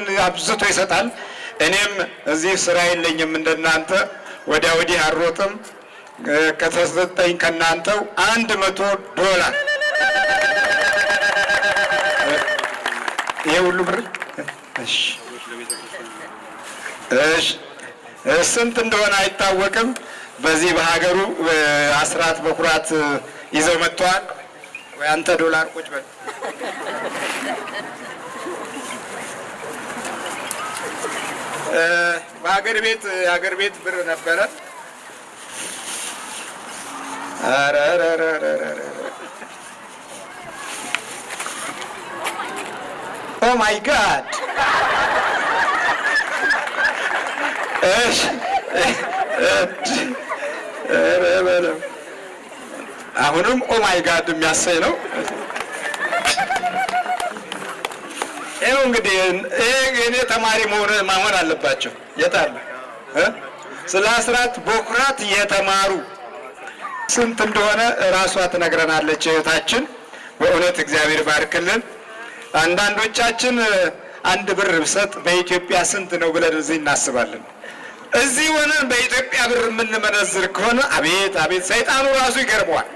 የሚሰጠውን አብዝቶ ይሰጣል። እኔም እዚህ ስራ የለኝም እንደናንተ ወዲያ ወዲህ አልሮጥም። ከተሰጠኝ ከናንተው $100 ይሄ ሁሉ ብር እሺ ስንት እንደሆነ አይታወቅም። በዚህ በሀገሩ አስራት በኩራት ይዘው መጥተዋል። ወይ አንተ ዶላር ቁጭ በል በሀገር ቤት የሀገር ቤት ብር ነበረ። ኦ ማይ ጋድ አሁንም ኦ ማይ ጋድ የሚያሰኝ ነው። ይኸው እንግዲህ እኔ ተማሪ መሆን አለባቸው። የት አለ ስለ አስራት በኩራት የተማሩ ስንት እንደሆነ ራሷ ትነግረናለች እህታችን። በእውነት እግዚአብሔር ባርክልን። አንዳንዶቻችን አንድ ብር ብሰጥ በኢትዮጵያ ስንት ነው ብለን እዚህ እናስባለን። እዚህ ሆነን በኢትዮጵያ ብር የምንመነዝር ከሆነ አቤት አቤት ሰይጣኑ ራሱ ይገርመዋል።